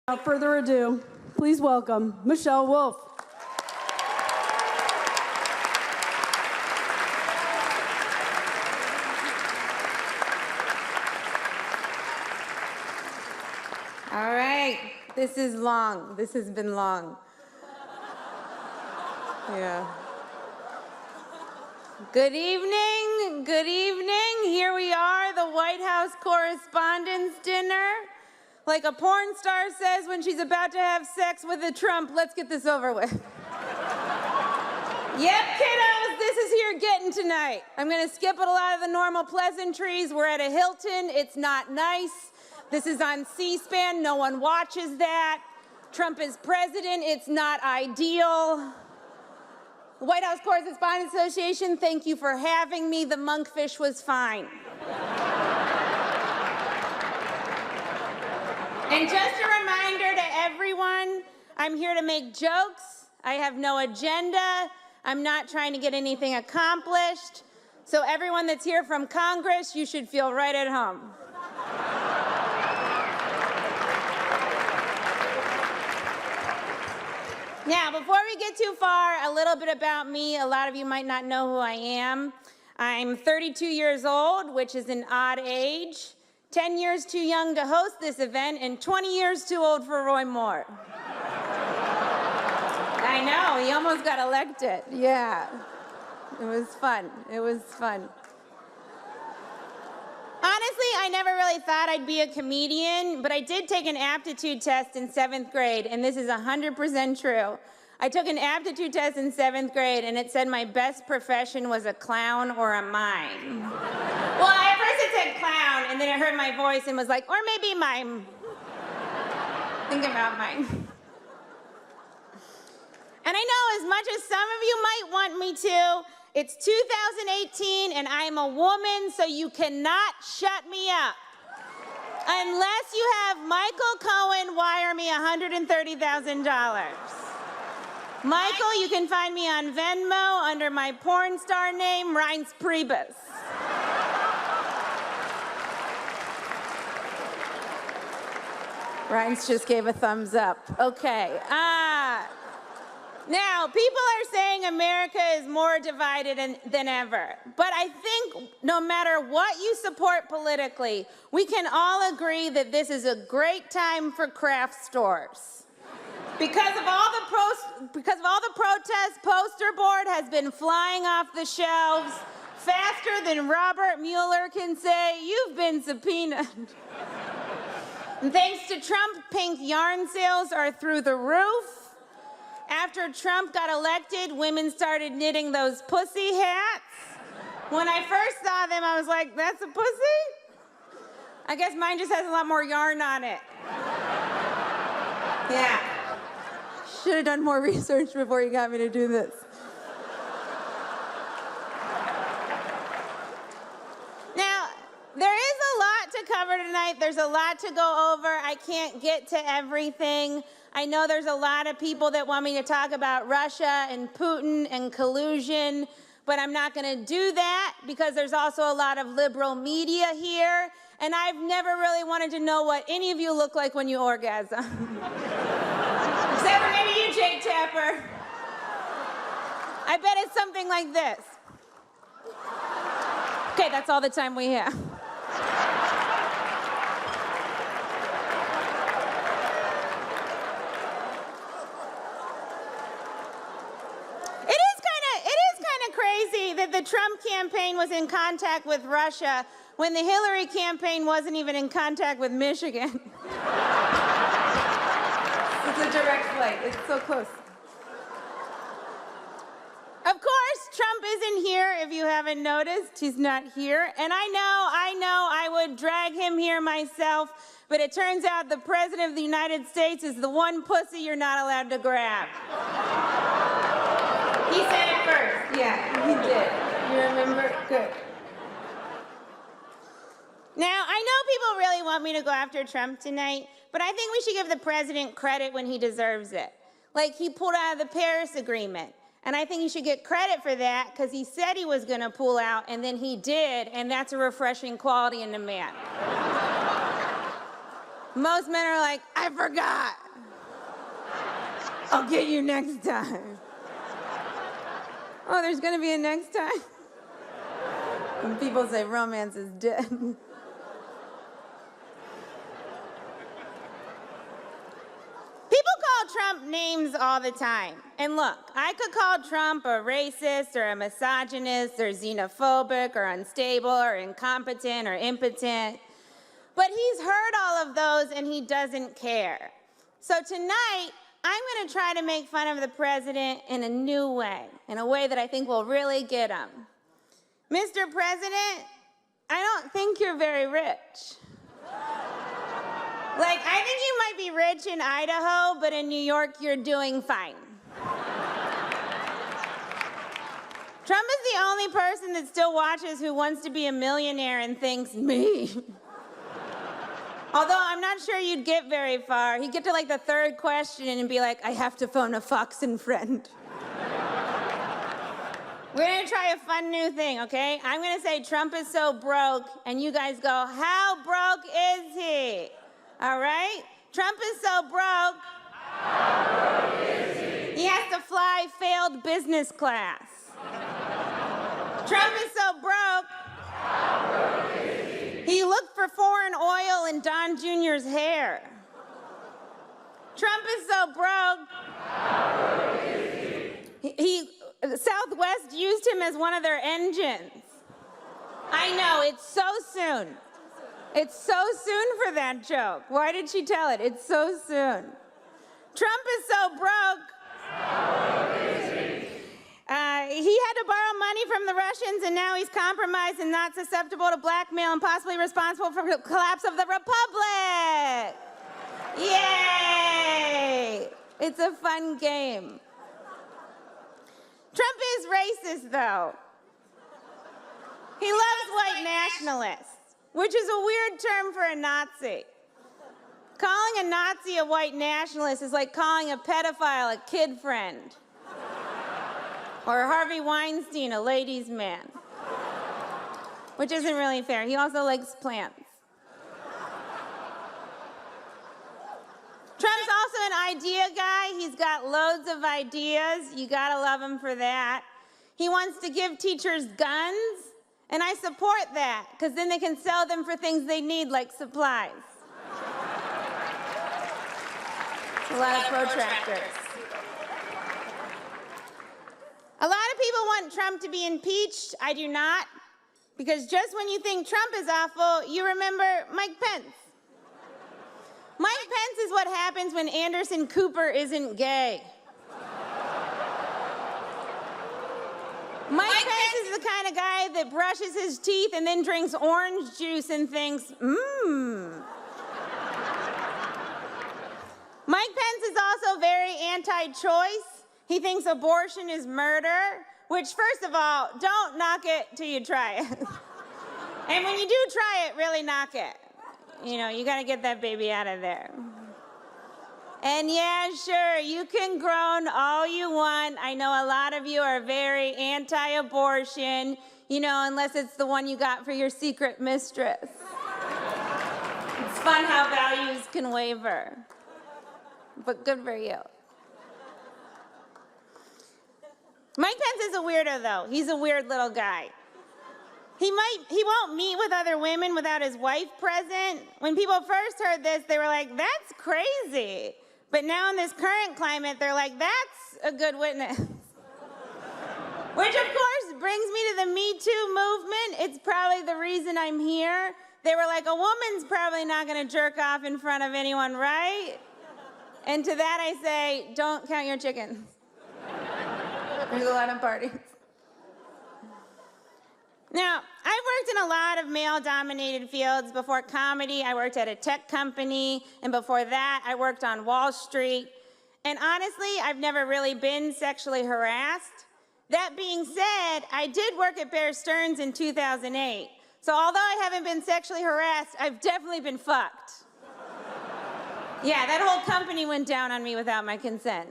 Without further ado, please welcome Michelle Wolf. All right, this is long. This has been long. Yeah. Good evening, good evening. Here we are, the Whitehouse Correspondents' dinner. Like a porn star says when she's about to have sex with a Trump, let's get this over with. Yep, kiddos, this is here getting tonight. I'm gonna skip a lot of the normal pleasantries. We're at a Hilton, it's not nice. This is on C-SPAN, no one watches that. Trump is president, it's not ideal. The White House Correspondents Association, thank you for having me. The monkfish was fine. And just a reminder to everyone, I'm here to make jokes. I have no agenda. I'm not trying to get anything accomplished. So everyone that's here from Congress, you should feel right at home. Now, before we get too far, a little bit about me. A lot of you might not know who I am. I'm 32 years old, which is an odd age. 10 years too young to host this event, and 20 years too old for Roy Moore. I know, he almost got elected. Yeah, it was fun. It was fun. Honestly, I never really thought I'd be a comedian, but I did take an aptitude test in 7th grade, and this is 100% true. I took an aptitude test in 7th grade, and it said my best profession was a clown or a mime. Well, at first it said clown, and then it heard my voice and was like, or maybe mime. Think about mime. And I know as much as some of you might want me to, it's 2018 and I'm a woman, so you cannot shut me up. Unless you have Michael Cohen wire me $130,000. Michael, you can find me on Venmo under my porn star name, Reince Priebus. Reince just gave a thumbs up. Okay. Now, people are saying America is more divided than ever. But I think no matter what you support politically, we can all agree that this is a great time for craft stores. Because of all the protests, poster board has been flying off the shelves faster than Robert Mueller can say, you've been subpoenaed. And thanks to Trump, pink yarn sales are through the roof. After Trump got elected, women started knitting those pussy hats. When I first saw them, I was like, that's a pussy? I guess mine just has a lot more yarn on it. Yeah. Should have done more research before you got me to do this. Now, there is a lot to cover tonight. There's a lot to go over. I can't get to everything. I know there's a lot of people that want me to talk about Russia and Putin and collusion, but I'm not going to do that because there's also a lot of liberal media here, and I've never really wanted to know what any of you look like when you orgasm. Except for maybe you, Jake Tapper. I bet it's something like this. Okay, that's all the time we have. Crazy that the Trump campaign was in contact with Russia when the Hillary campaign wasn't even in contact with Michigan. It's a direct flight. It's so close. Of course, Trump isn't here, if you haven't noticed. He's not here. And I know I would drag him here myself, but it turns out the President of the United States is the one pussy you're not allowed to grab. He said it first. Yeah, he did. You remember? Good. Now, I know people really want me to go after Trump tonight, but I think we should give the president credit when he deserves it. Like, he pulled out of the Paris Agreement. And I think he should get credit for that because he said he was going to pull out, and then he did, and that's a refreshing quality in a man. Most men are like, I forgot. I'll get you next time. Oh, there's gonna be a next time? When people say romance is dead. People call Trump names all the time. And look, I could call Trump a racist or a misogynist or xenophobic or unstable or incompetent or impotent. But he's heard all of those and he doesn't care. So tonight, I'm gonna try to make fun of the president in a new way, in a way that I think will really get him. Mr. President, I don't think you're very rich. Like, I think you might be rich in Idaho, but in New York, you're doing fine. Trump is the only person that still watches Who Wants to Be a Millionaire and thinks, me. Although I'm not sure you'd get very far. He'd get to like the third question and be like, I have to phone a Fox and friend. We're gonna try a fun new thing, okay? I'm gonna say Trump is so broke, and you guys go, how broke is he? All right? Trump is so broke. How broke is he? He has to fly failed business class. Trump is so broke. How broke is he? He looked for foreign oil in Don Jr.'s hair. Trump is so broke. How broke is he? Southwest used him as one of their engines. I know, it's so soon. It's so soon for that joke. Why did she tell it? It's so soon. Trump is so broke. He had to borrow money from the Russians, and now he's compromised and not susceptible to blackmail and possibly responsible for the collapse of the Republic. Yay! It's a fun game. Trump is racist, though. He loves white nationalists, which is a weird term for a Nazi. Calling a Nazi a white nationalist is like calling a pedophile a kid friend. Or Harvey Weinstein a ladies' man. Which isn't really fair. He also likes plants. Trump's also an idea guy. He's got loads of ideas. You gotta love him for that. He wants to give teachers guns, and I support that, because then they can sell them for things they need, like supplies. A lot of protractors. A lot of people want Trump to be impeached. I do not, because just when you think Trump is awful, you remember Mike Pence. Mike Pence is what happens when Anderson Cooper isn't gay. Mike Pence is the kind of guy that brushes his teeth and then drinks orange juice and thinks, Mike Pence is also very anti-choice. He thinks abortion is murder, which, first of all, don't knock it till you try it. And when you do try it, really knock it. You know, you gotta get that baby out of there. And yeah, sure, you can groan all you want. I know a lot of you are very anti-abortion, you know, unless it's the one you got for your secret mistress. It's fun how values can waver. But good for you. Mike Pence is a weirdo, though. He's a weird little guy. He won't meet with other women without his wife present. When people first heard this, they were like, that's crazy. But now in this current climate, they're like, that's a good witness. Which, of course, brings me to the Me Too movement. It's probably the reason I'm here. They were like, a woman's probably not gonna jerk off in front of anyone, right? And to that I say, don't count your chickens. There's a lot of parties. Now, I've worked in a lot of male-dominated fields. Before comedy, I worked at a tech company, and before that, I worked on Wall Street. And honestly, I've never really been sexually harassed. That being said, I did work at Bear Stearns in 2008. So although I haven't been sexually harassed, I've definitely been fucked. Yeah, that whole company went down on me without my consent.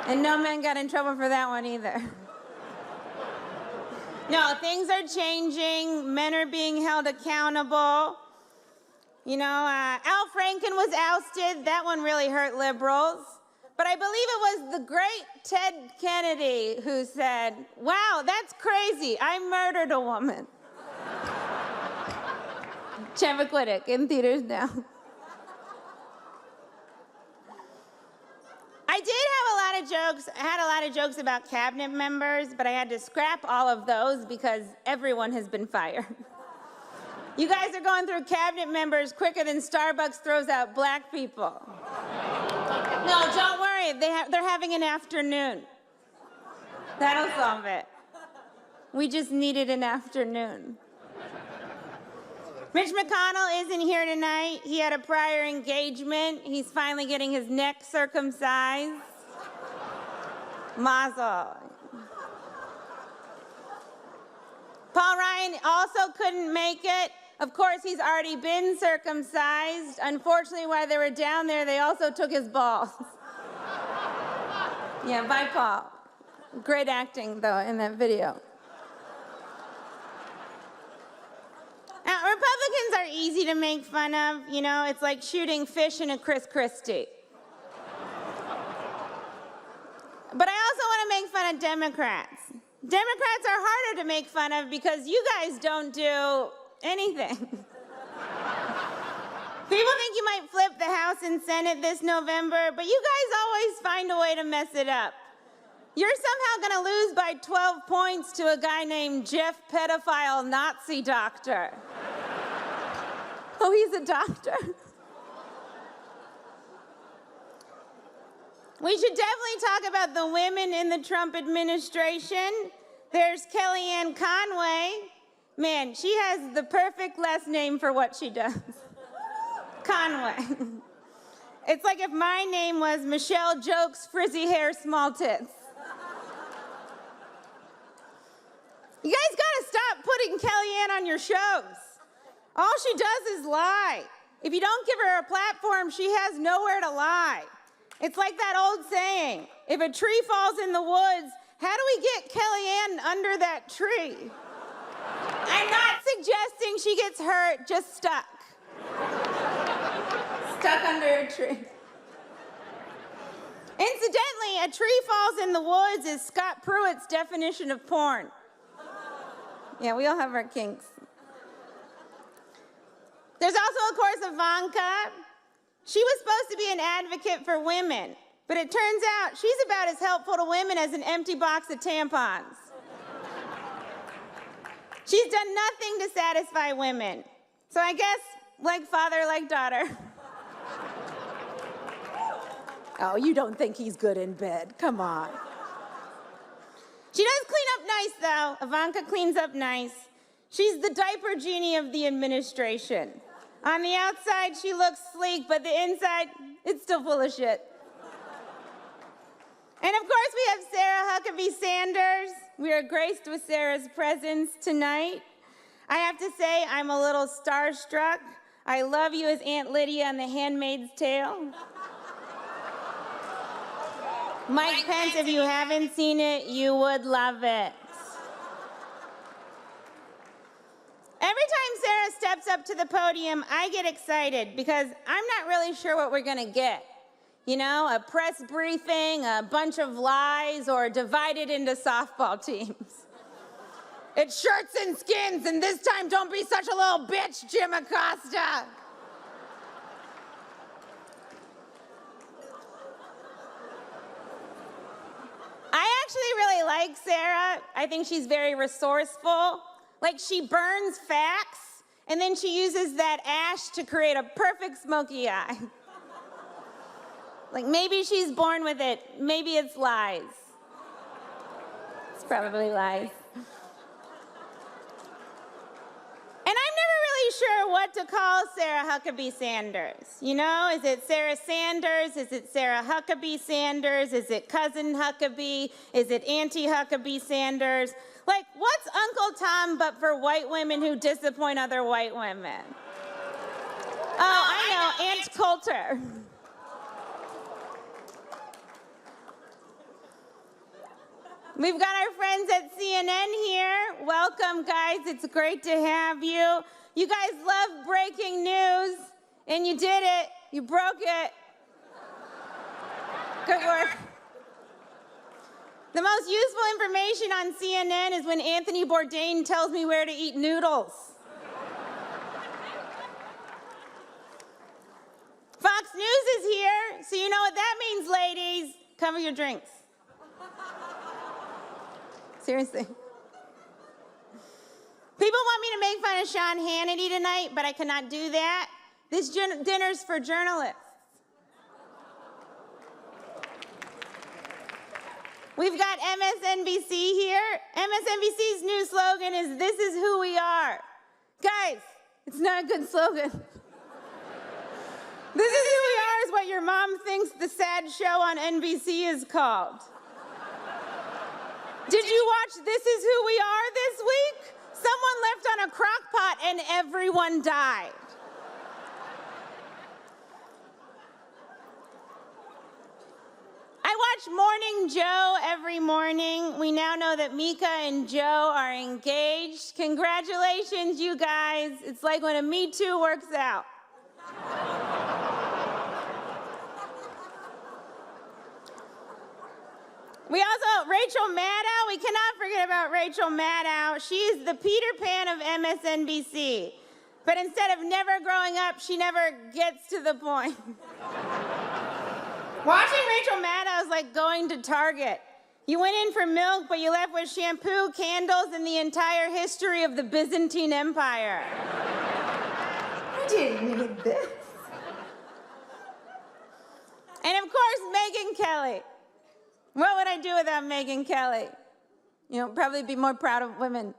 And no men got in trouble for that one either. No, things are changing. Men are being held accountable. Al Franken was ousted. That one really hurt liberals. But I believe it was the great Ted Kennedy who said, "Wow, that's crazy. I murdered a woman." Chappaquiddick in theaters now. I had a lot of jokes about cabinet members, but I had to scrap all of those because everyone has been fired. You guys are going through cabinet members quicker than Starbucks throws out black people. No, don't worry, they're having an afternoon. That'll solve it. We just needed an afternoon. Mitch McConnell isn't here tonight. He had a prior engagement. He's finally getting his neck circumcised. Mazel. Paul Ryan also couldn't make it. Of course, he's already been circumcised. Unfortunately, while they were down there, they also took his balls. Yeah, bye, Paul. Great acting, though, in that video. Now, Republicans are easy to make fun of. It's like shooting fish in a Chris Christie. But I also want to make fun of Democrats. Democrats are harder to make fun of because you guys don't do anything. People think you might flip the House and Senate this November, but you guys always find a way to mess it up. You're somehow going to lose by 12 points to a guy named Jeff Pedophile Nazi Doctor. Oh, he's a doctor? We should definitely talk about the women in the Trump administration. There's Kellyanne Conway. Man, she has the perfect last name for what she does. Conway. It's like if my name was Michelle Jokes, frizzy hair, small tits. You guys gotta stop putting Kellyanne on your shows. All she does is lie. If you don't give her a platform, she has nowhere to lie. It's like that old saying, if a tree falls in the woods, how do we get Kellyanne under that tree? I'm not suggesting she gets hurt, just stuck. Stuck under a tree. Incidentally, a tree falls in the woods is Scott Pruitt's definition of porn. Yeah, we all have our kinks. There's also, of course, Ivanka. She was supposed to be an advocate for women, but it turns out she's about as helpful to women as an empty box of tampons. She's done nothing to satisfy women. So I guess, like father, like daughter. Oh, you don't think he's good in bed. Come on. She does clean up nice, though. Ivanka cleans up nice. She's the diaper genie of the administration. On the outside, she looks sleek, but the inside, it's still full of shit. And of course, we have Sarah Huckabee Sanders. We are graced with Sarah's presence tonight. I have to say, I'm a little starstruck. I love you as Aunt Lydia on The Handmaid's Tale. Mike Pence, if you haven't seen it, you would love it. Every time Sarah steps up to the podium, I get excited because I'm not really sure what we're gonna get. A press briefing, a bunch of lies, or divided into softball teams. It's shirts and skins, and this time don't be such a little bitch, Jim Acosta. I actually really like Sarah. I think she's very resourceful. Like, she burns facts, and then she uses that ash to create a perfect smoky eye. Like, maybe she's born with it. Maybe it's lies. It's probably lies. And I'm never really sure what to call Sarah Huckabee Sanders. Is it Sarah Sanders? Is it Sarah Huckabee Sanders? Is it Cousin Huckabee? Is it Auntie Huckabee Sanders? Like, what's Uncle Tom but for white women who disappoint other white women? Oh, I know, Aunt Coulter. We've got our friends at CNN here. Welcome, guys. It's great to have you. You guys love breaking news. And you did it. You broke it. Good work. The most useful information on CNN is when Anthony Bourdain tells me where to eat noodles. Fox News is here, so you know what that means, ladies. Cover your drinks. Seriously. People want me to make fun of Sean Hannity tonight, but I cannot do that. This dinner's for journalists. We've got MSNBC here. MSNBC's new slogan is, "This is who we are." Guys, it's not a good slogan. "This is who we are" is what your mom thinks the sad show on NBC is called. Did you watch This Is Who We Are this week? Someone left on a crock pot and everyone died. I watch Morning Joe every morning. We now know that Mika and Joe are engaged. Congratulations, you guys. It's like when a Me Too works out. We also, Rachel Maddow, we cannot forget about Rachel Maddow. She is the Peter Pan of MSNBC. But instead of never growing up, she never gets to the point. Watching Rachel Maddow is like going to Target. You went in for milk, but you left with shampoo, candles, and the entire history of the Byzantine Empire. I didn't need this. And of course, Megyn Kelly. What would I do without Megyn Kelly? You know, probably be more proud of women.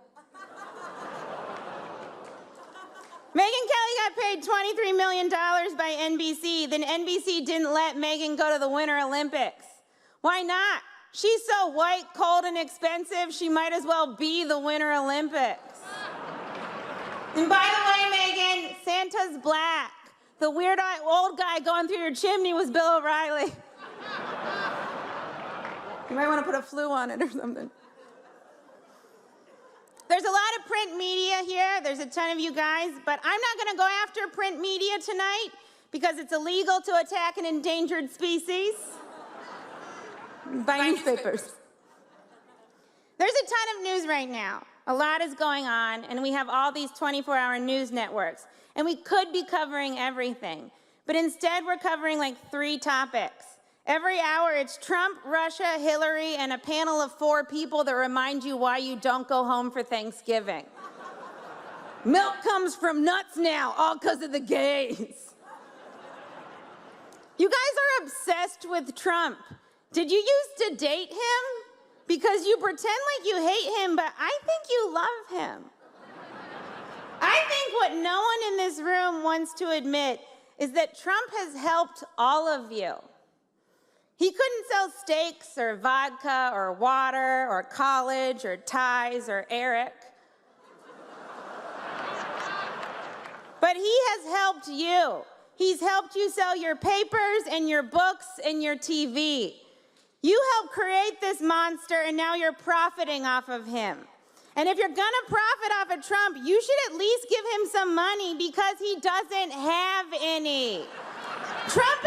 Megyn Kelly got paid $23 million by NBC. Then NBC didn't let Megyn go to the Winter Olympics. Why not? She's so white, cold, and expensive, she might as well be the Winter Olympics. And by the way, Megyn, Santa's black. The weird old guy going through your chimney was Bill O'Reilly. You might want to put a flu on it or something. There's a lot of print media here. There's a ton of you guys, but I'm not going to go after print media tonight because it's illegal to attack an endangered species. Buy newspapers. There's a ton of news right now. A lot is going on, and we have all these 24-hour news networks, and we could be covering everything, but instead we're covering like 3 topics. Every hour, it's Trump, Russia, Hillary, and a panel of 4 people that remind you why you don't go home for Thanksgiving. Milk comes from nuts now, all because of the gays. You guys are obsessed with Trump. Did you used to date him? Because you pretend like you hate him, but I think you love him. I think what no one in this room wants to admit is that Trump has helped all of you. He couldn't sell steaks or vodka or water or college or ties or Eric. But he has helped you. He's helped you sell your papers and your books and your TV. You helped create this monster and now you're profiting off of him. And if you're gonna profit off of Trump, you should at least give him some money because he doesn't have any. Trump